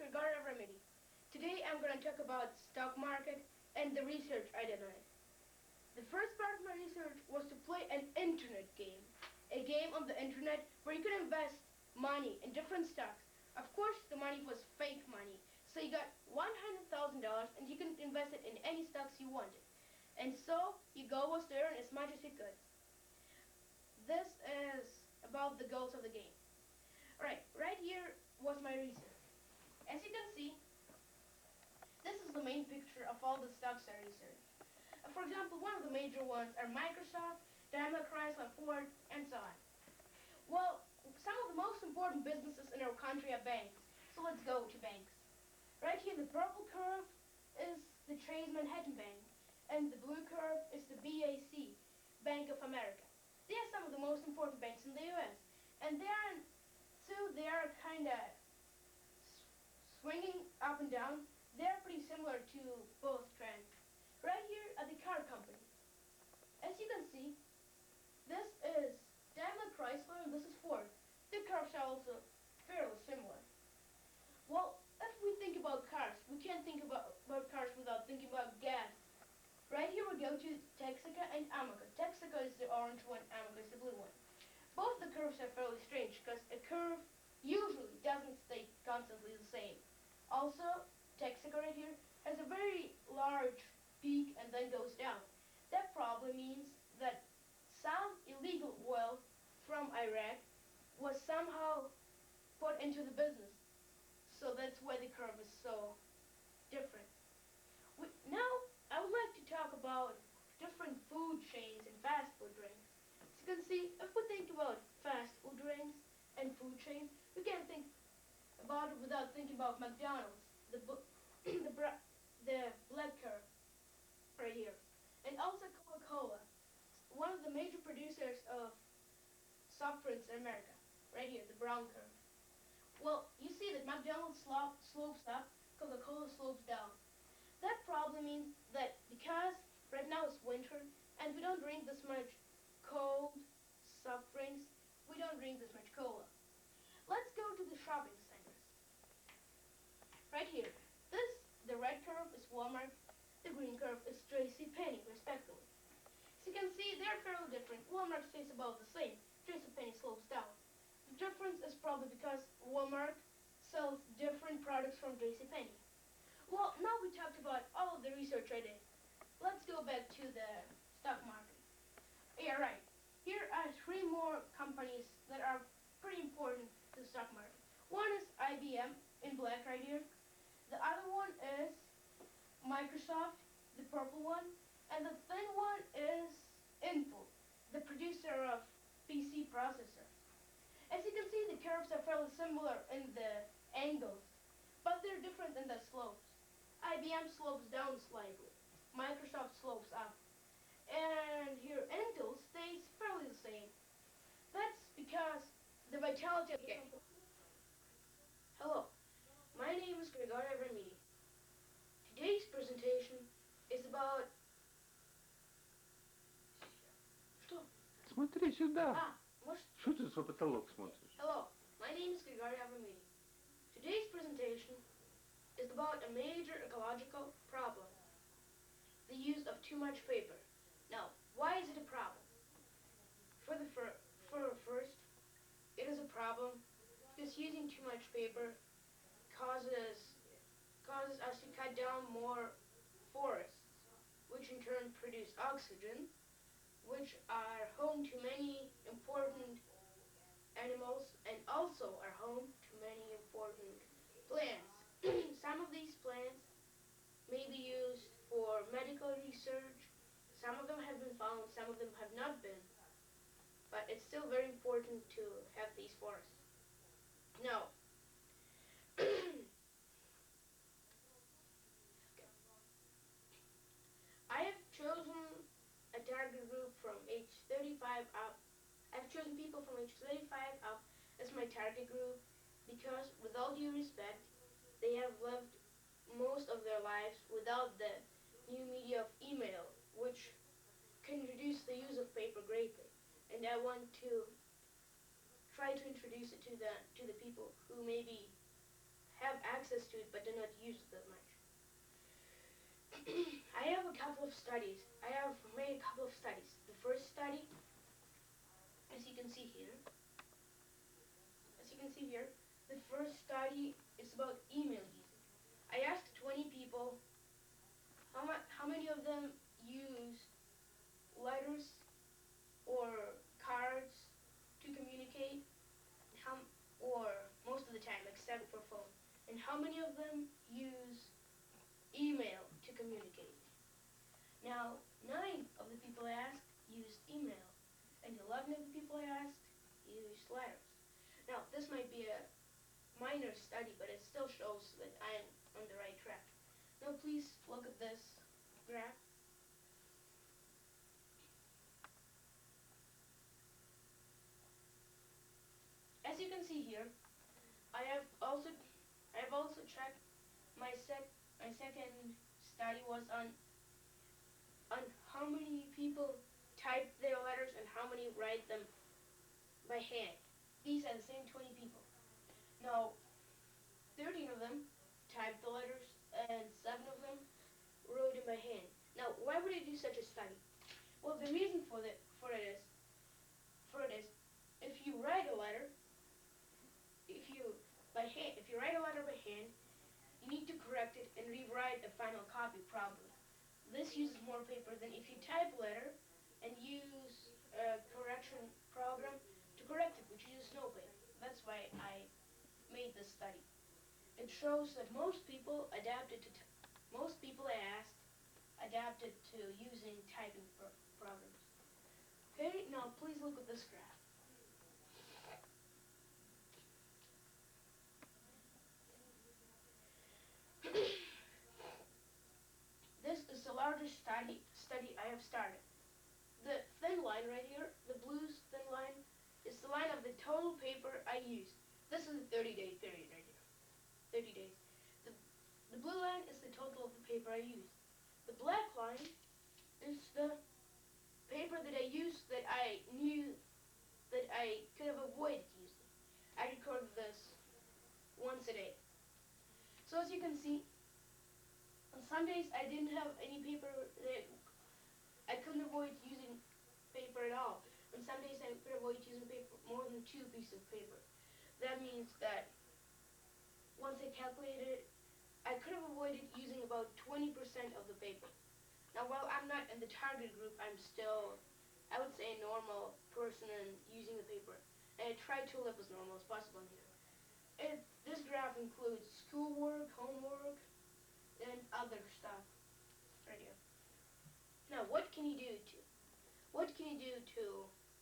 Gregor Remedy. Today I'm going to talk about stock market and the research I did on it. The first part of my research was to play an internet game. A game on the internet where you could invest money in different stocks. Of course, the money was fake money. So you got $100,000 and you can invest it in any stocks you wanted. And so your goal was to earn as much as you could. This is about the goals of the game. Alright, right here was my research. As you can see, this is the main picture of all the stocks I researched. For example, one of the major ones are Microsoft, Daimler, Chrysler, Ford, and so on. Well, some of the most important businesses in our country are banks, so let's go to banks. Right here, the purple curve is the Chase Manhattan Bank, and the blue curve is the BAC, Bank of America. They are some of the most important banks in the U.S., and they are kind of swinging up and down. They're pretty similar to both trends. Right here are the car companies. As you can see, this is Daimler Chrysler and this is Ford. The cars are also fairly similar. Well, if we think about cars, we can't think about cars without thinking about gas. Right here we go to Texaco and Amoco. Texaco is the orange one, Amoco is the blue one. Both the curves are fairly strange because a curve usually doesn't stay constantly the same. Also, Texaco right here has a very large peak and then goes down. That probably means that some illegal oil from Iraq was somehow put into the business. So that's why the curve is so different. Now, I would like to talk about different food chains and fast food drinks. As you can see, if we think about fast food drinks and food chains, we can't think about it without thinking about McDonald's, the black curve right here, and also Coca-Cola, one of the major producers of soft drinks in America, right here, the brown curve. Well, you see that McDonald's slopes up, Coca-Cola slopes down. That probably means that because right now it's winter and we don't drink this much cold soft drinks, we don't drink this much cola. Let's go to the shopping centers. Right here, the red curve is Walmart, the green curve is JCPenney, respectively. As you can see, they're fairly different. Walmart stays about the same, JCPenney slopes down. The difference is probably because Walmart sells different products from JCPenney. Well, now we talked about all of the research I did. Let's go back to the stock market. Yeah, right. Here are three more companies that are pretty important to the stock market. One is IBM in black right here. The other one is Microsoft, the purple one. And the thin one is Intel, the producer of PC processors. As you can see, the curves are fairly similar in the angles, but they're different in the slopes. IBM slopes down slightly. Microsoft slopes up. And here Intel stays fairly the same. That's because the vitality of the company. Hello, my name is Gregor Remedy. Today's presentation is about... Что? Смотри сюда. Может... Что ты за потолок смотришь? Hello, my name is Gregor Remedy. Today's presentation is about a major ecological problem. The use of too much paper. Now, why is it a problem? For first, it is a problem because using too much paper causes us to cut down more forests, which in turn produce oxygen, which are home to many important animals and also are home to many important plants. Some of these plants may be used for medical research. Some of them have been found, some of them have not been. But it's still very important to have these forests. Now, I have chosen a target group from age 35 up. I've chosen people from age 35 up as my target group because, with all due respect, they have lived most of their lives without the new media of email, which can reduce the use of paper greatly. And I want to try to introduce it to the people who maybe have access to it but do not use it that much. I have a couple of studies. I have made a couple of studies. The first study, as you can see here, the first study is about email usage. I asked 20 people how many of them use letters or cards to communicate, how, or most of the time except for phone, and how many of them use email to communicate. Now, 9 of the people I asked used email, and 11 of the people I asked used letters. Now, this might be a minor study, but it still shows that I'm on the right track. Now, please look at this graph. As you can see here, I have also checked my second study was on how many people type their letters and how many write them by hand. These are the same 20 people. Now, 13 of them typed the letters and 7 of them wrote them by hand. Now, why would I do such a study? Well, the reason for it is if you write a letter, if you write a letter by hand, you need to correct it and rewrite the final copy probably. This uses more paper than if you type a letter and use a correction program to correct it, which uses no paper. That's why I made this study. It shows that most people I asked adapted to using typing programs. Okay, now please look at this graph. This is the largest study I have started. The thin line right here, the blue thin line, is the line of the total paper I used. This is a 30-day period right here. 30 days. The blue line is the total of the paper I used. The black line is the paper that I used that I knew that I could have avoided using. I recorded this once a day. So as you can see, on some days I didn't have any paper that I couldn't avoid using paper at all. On some days I could avoid using paper more than 2 pieces of paper. That means that once I calculated it, I could have avoided using about 20% of the paper. Now, while I'm not in the target group, I'm still, I would say, a normal person and using the paper. And I try to live as normal as possible in here. This graph includes schoolwork, homework, and other stuff right here. Now, what can you do to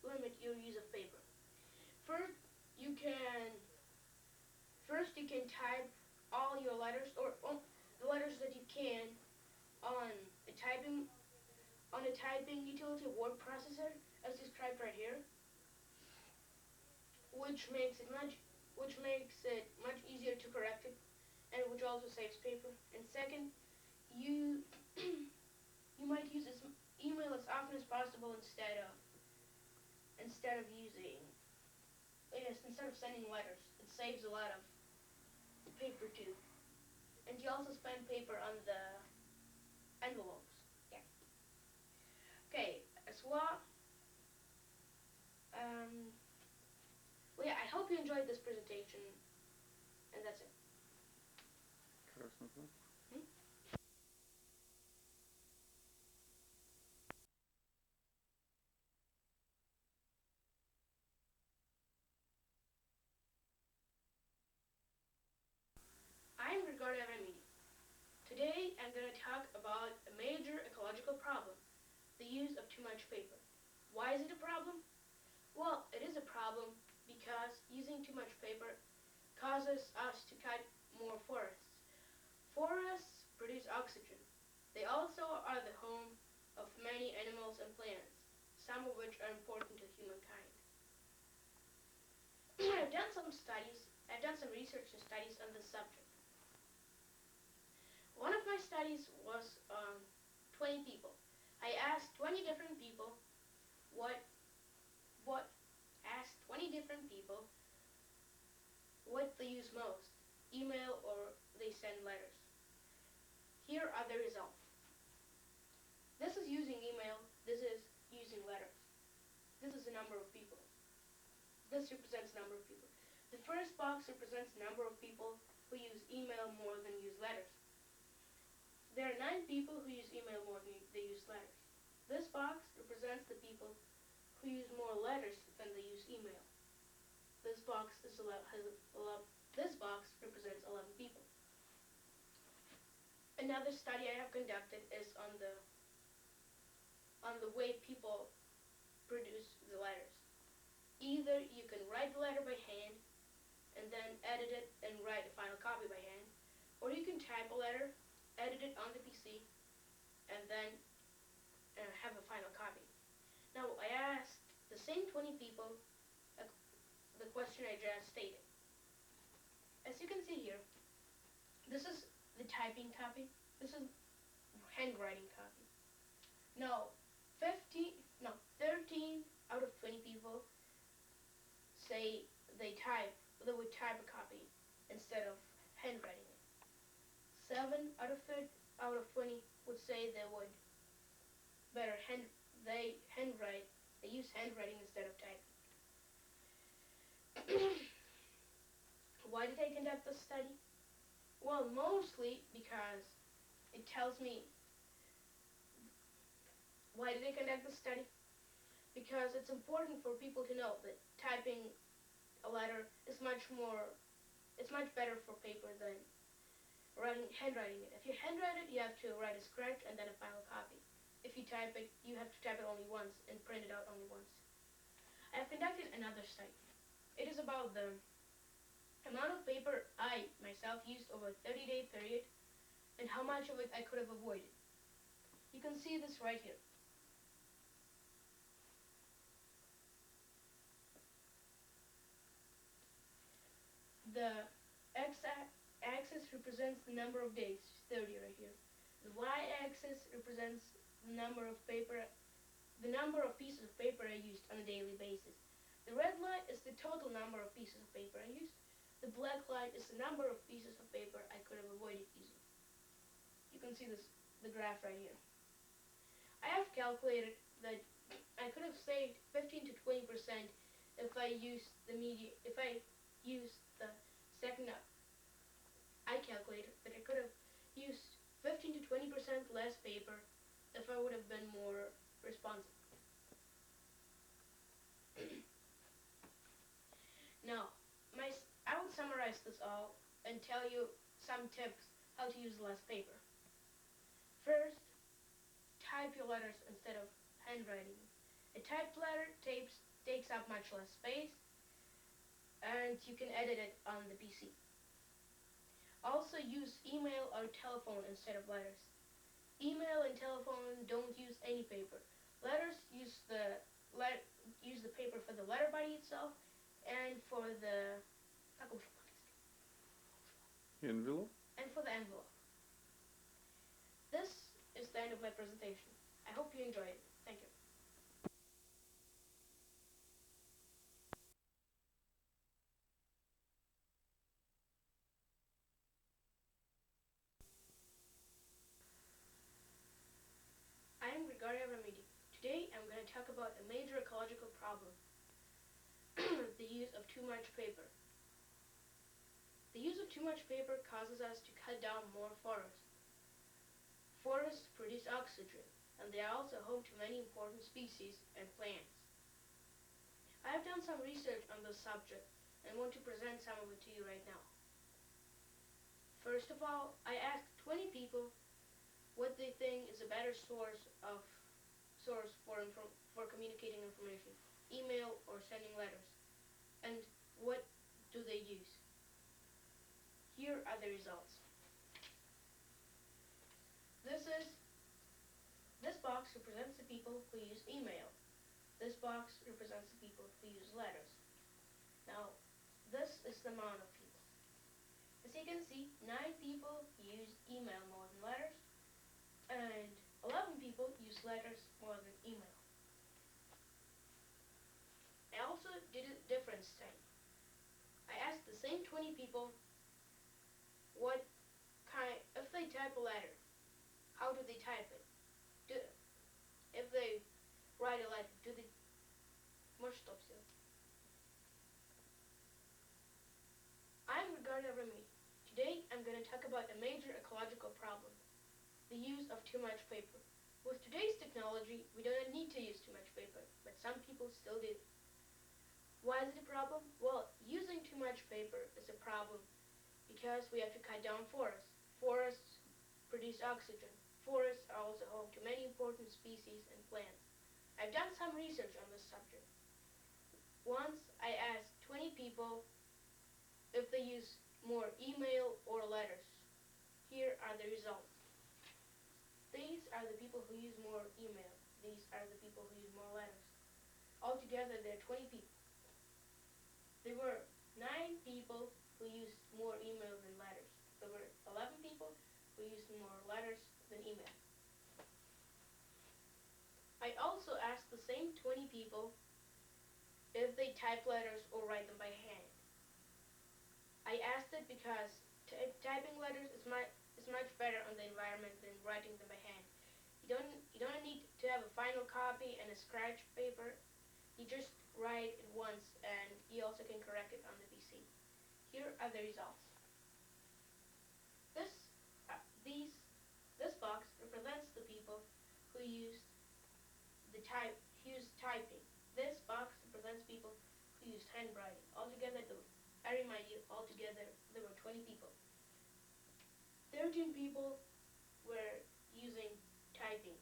limit your use of paper? First, you can type all your letters or the letters that you can on a typing utility word processor as described right here, which makes it much easier to correct it and which also saves paper. And second, you you might use this email as often as possible instead of using instead of sending letters. It saves a lot of paper too. And you also spend paper on the envelopes. Yeah. Okay, as well. Um, well, yeah, I hope you enjoyed this presentation, and that's it. Красно, да? Hmm? I'm Grigori Avramidi. Today, I'm going to talk about a major ecological problem, the use of too much paper. Why is it a problem? Well, it is a problem because using too much paper causes us to cut more forests. Forests produce oxygen. They also are the home of many animals and plants, some of which are important to humankind. I've done some research and studies on this subject. One of my studies was on 20 people. I asked 20 different people what what asked 20 different people what they use most. email or they send letters. Here are the results. This is using email, this is using letters. This is the number of people. This represents number of people. The first box represents number of people who use email more than use letters. There are 9 people who use email more than they use letters. This box represents the people who use more letters than they use email. This box this box represents 11 people. Another study I have conducted is on the way people produce the letters. Either you can write the letter by hand and then edit it and write a final copy by hand, or you can type a letter, edit it on the PC, and then have a final copy. Now I asked the same 20 people the question I just stated. As you can see here, this is the typing copy. This is handwriting copy. Now, 13 out of 20 people say they would type a copy instead of handwriting it. 7 out of 20 would say they would better handwrite. They use handwriting instead of typing. Why did I conduct this study? Well, mostly because it tells me. Why did I conduct this study? Because it's important for people to know that typing a letter is it's much better for paper than handwriting it. If you handwrite it, you have to write a script and then a final copy. If you type it, you have to type it only once and print it out only once. I have conducted another study. It is about the amount of paper I myself used over a 30-day period and how much of it I could have avoided. You can see this right here. The x-axis represents the number of days, 30 right here. The y-axis represents the number of pieces of paper I used on a daily basis. The red line is the total number of pieces of paper I used. The black line is the number of pieces of paper I could have avoided using. You can see the graph right here. I have calculated that I could have saved 15 to 20% if I used the second up. I calculated that I could have used 15 to 20% less paper if I would have been more responsible. Now, I would summarize this all and tell you some tips how to use less paper. First, type your letters instead of handwriting. A typed letter takes up much less space, and you can edit it on the PC. Also use email or telephone instead of letters. Email and telephone don't use any paper. Letters use the paper for the letter body itself and for the Envelope? envelope. This is the end of my presentation. I hope you enjoyed it. Thank you. I am Grigoria Ramidi. Today I'm going to talk about a major ecological problem, the use of too much paper. The use of too much paper causes us to cut down more forests. Forests produce oxygen, and they are also home to many important species and plants. I have done some research on this subject and want to present some of it to you right now. First of all, I asked 20 people what they think is a better source for communicating information, email or sending letters, and what do they use. Here are the results. This box represents the people who use email. This box represents the people who use letters. Now, this is the amount of people. As you can see, 9 people use email more than letters, and 11 people use letters more than email. I also did a different study. I asked the same 20 people type a letter, how do they type it? Do, if they write a letter, do they... Может, стоп все. I'm Ricardo Remy. Today I'm going to talk about a major ecological problem, the use of too much paper. With today's technology, we don't need to use too much paper, but some people still do. Why is it a problem? Well, using too much paper is a problem because we have to cut down forests. Forests produce oxygen. Forests are also home to many important species and plants. I've done some research on this subject. Once I asked 20 people if they use more email or letters. Here are the results. These are the people who use more email. These are the people who use more letters. Altogether, there are 20 people. There were 9 people who used more email than letters. There were 11 people who used more letters than email. I also asked the same 20 people if they type letters or write them by hand. I asked it because typing letters is much better on the environment than writing them by hand. You don't need to have a final copy and a scratch paper. You just write it once, and you also can correct it on the PC. Here are the results. This these this box represents the people who used typing. This box represents people who used handwriting. Altogether, I remind you, altogether there were 20 people. 13 people were using typing,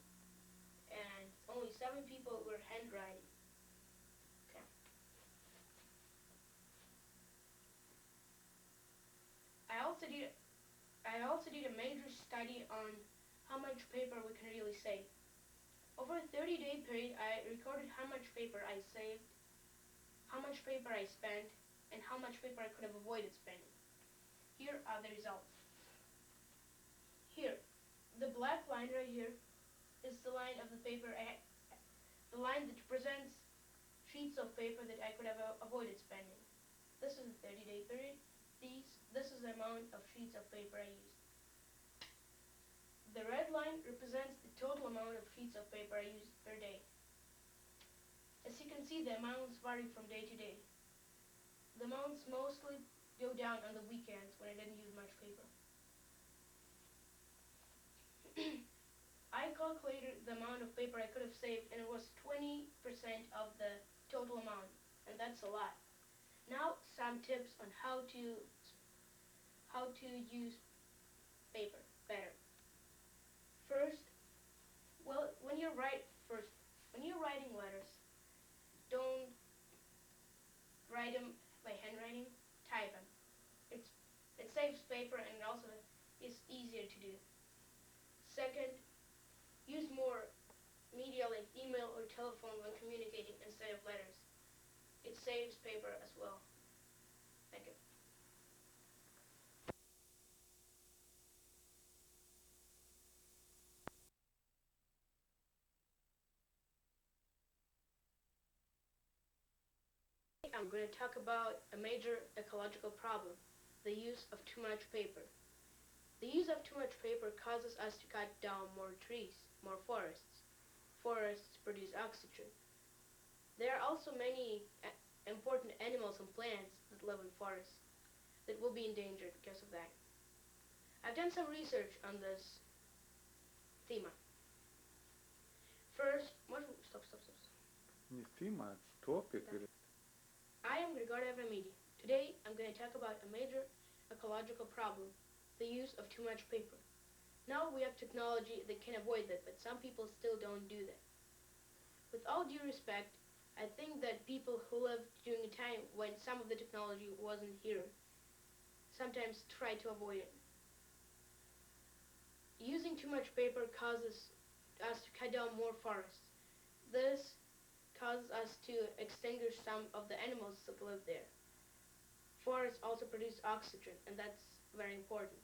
and only 7 people were handwriting. Okay. I also did a major study on how much paper we can really save. Over a 30-day period, I recorded how much paper I saved, how much paper I spent, and how much paper I could have avoided spending. Here are the results. Here, the black line right here is the line of the paper, the line that represents sheets of paper that I could have avoided spending. This is a 30-day period. This is the amount of sheets of paper I used. The red line represents the total amount of sheets of paper I used per day. As you can see, the amounts vary from day to day. The amounts mostly go down on the weekends when I didn't use much paper. I calculated the amount of paper I could have saved, and it was 20% of the total amount, and that's a lot. Now, some tips on how to use paper better. First, when you're writing letters, don't write them by handwriting. Type them. It saves paper, and also is easier to do. Second, use more media like email or telephone when communicating instead of letters. It saves paper as well. Thank you. I'm going to talk about a major ecological problem, the use of too much paper. The use of too much paper causes us to cut down more trees, more forests. Forests produce oxygen. There are also many important animals and plants that live in forests that will be endangered because of that. I've done some research on this theme. First, stop. Не thema, it's topic. I am Grigorya Vamidi. Today, I'm going to talk about a major ecological problem, the use of too much paper. Now we have technology that can avoid that, but some people still don't do that. With all due respect, I think that people who lived during a time when some of the technology wasn't here sometimes try to avoid it. Using too much paper causes us to cut down more forests. This causes us to extinguish some of the animals that live there. Forests also produce oxygen, and that's very important.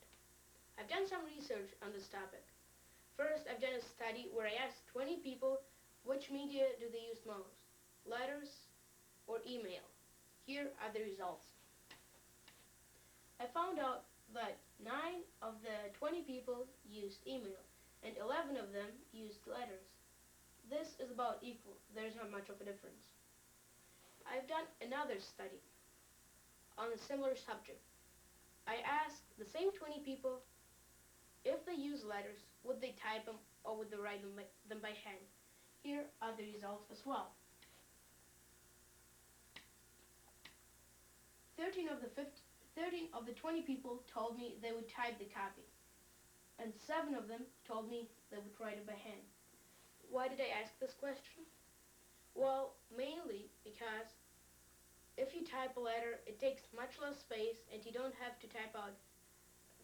I've done some research on this topic. First, I've done a study where I asked 20 people which media do they use most, letters or email. Here are the results. I found out that 9 of the 20 people used email and 11 of them used letters. This is about equal. There's not much of a difference. I've done another study on a similar subject. I asked the same 20 people if they use letters, would they type them or would they write them by hand? Here are the results as well. 13 of the 13 of the 20 people told me they would type the copy, and 7 of them told me they would write it by hand. Why did I ask this question? Well, mainly because if you type a letter, it takes much less space and you don't have to type out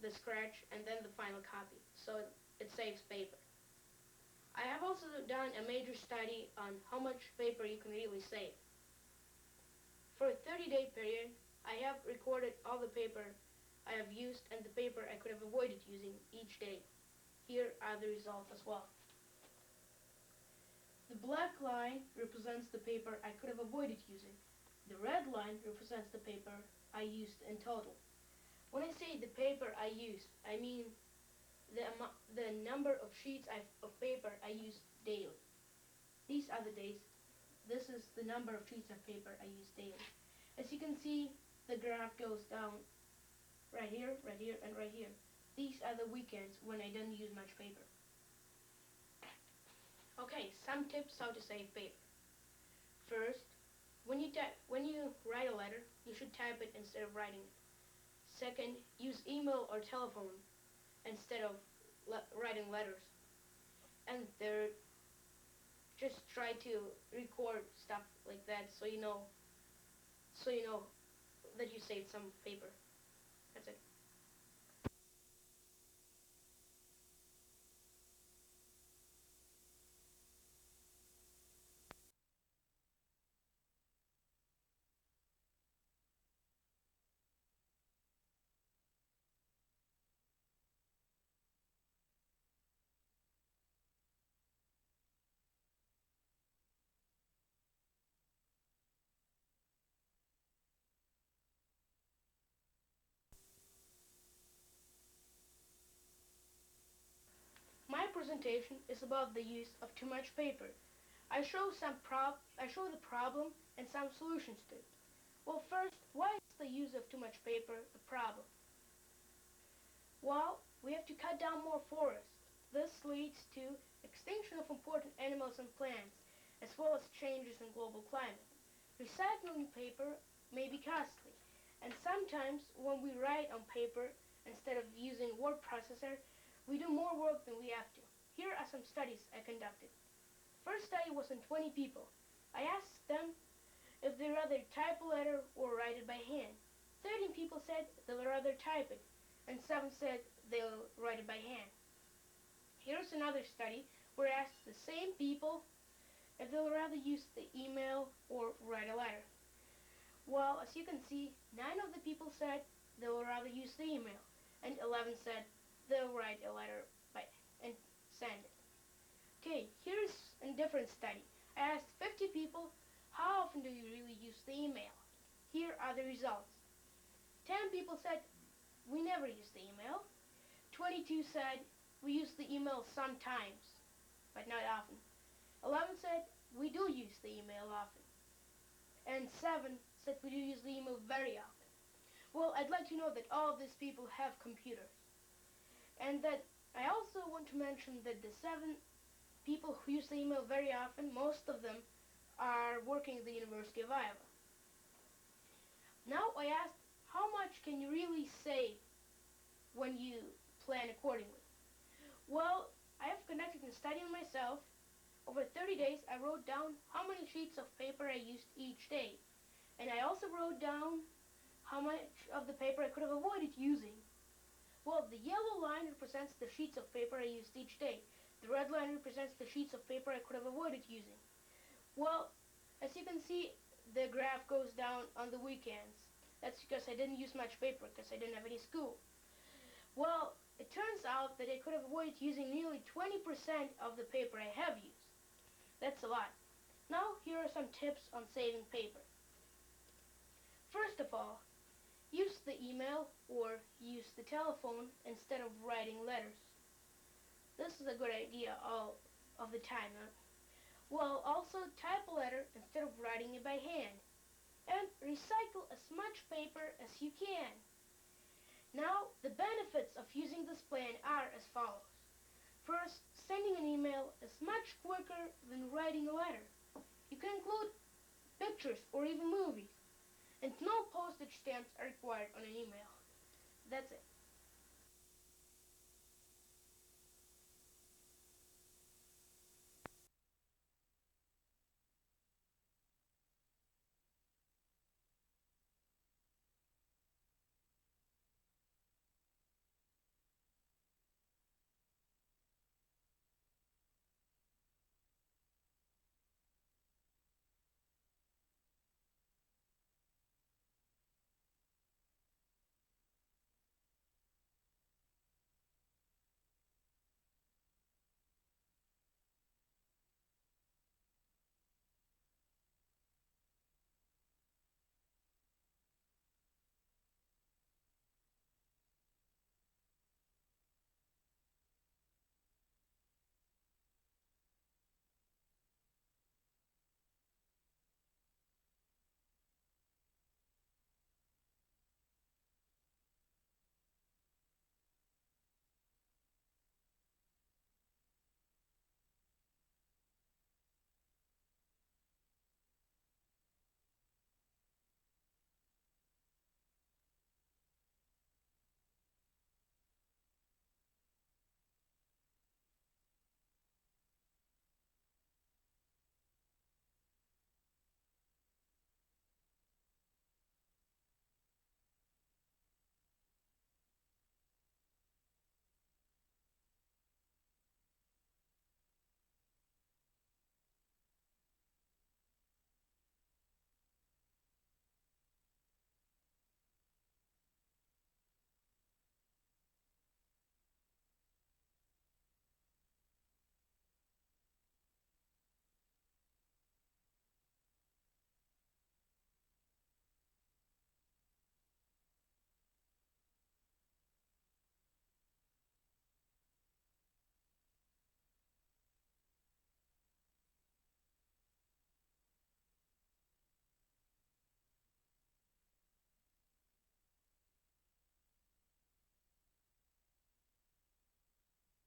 the scratch and then the final copy, so it saves paper. I have also done a major study on how much paper you can really save. For a 30-day period, I have recorded all the paper I have used and the paper I could have avoided using each day. Here are the results as well. The black line represents the paper I could have avoided using. The red line represents the paper I used in total. When I say the paper I used, I mean the number of sheets of paper I used daily. These are the days. This is the number of sheets of paper I use daily. As you can see, the graph goes down right here, and right here. These are the weekends when I didn't use much paper. Okay, some tips how to save paper. First, when you write a letter, you should type it instead of writing it. Second, use email or telephone instead of writing letters. And third, just try to record stuff like that so you know that you saved some paper. That's it. My presentation is about the use of too much paper. I show the problem and some solutions to it. Well, first, why is the use of too much paper a problem? Well, we have to cut down more forests. This leads to extinction of important animals and plants, as well as changes in global climate. Recycling paper may be costly, and sometimes when we write on paper instead of using word processor, we do more work than we have to. Here are some studies I conducted. First study was on 20 people. I asked them if they'd rather type a letter or write it by hand. 13 people said they'll rather type it, and 7 said they'll write it by hand. Here's another study where I asked the same people if they'll rather use the email or write a letter. Well, as you can see, 9 of the people said they'll rather use the email, and 11 said they'll write a letter and send it. Okay, here's a different study. I asked 50 people, how often do you really use the email? Here are the results. 10 people said, we never use the email. 22 said, we use the email sometimes, but not often. 11 said, we do use the email often. And 7 said, we do use the email very often. Well, I'd like to know that all of these people have computers. And that I also want to mention that the 7 people who use the email very often, most of them are working at the University of Iowa. Now I asked, how much can you really save when you plan accordingly? Well, I have conducted a study on myself. Over 30 days, I wrote down how many sheets of paper I used each day. And I also wrote down how much of the paper I could have avoided using. Well, the yellow line represents the sheets of paper I used each day. The red line represents the sheets of paper I could have avoided using. Well, as you can see, the graph goes down on the weekends. That's because I didn't use much paper because I didn't have any school. Well, it turns out that I could have avoided using nearly 20% of the paper I have used. That's a lot. Now, here are some tips on saving paper. First of all, Use the email or use the telephone instead of writing letters. This is a good idea all of the time. Well, also type a letter instead of writing it by hand. And recycle as much paper as you can. Now, the benefits of using this plan are as follows. First, sending an email is much quicker than writing a letter. You can include pictures or even movies. And no postage stamps are required on an email. That's it.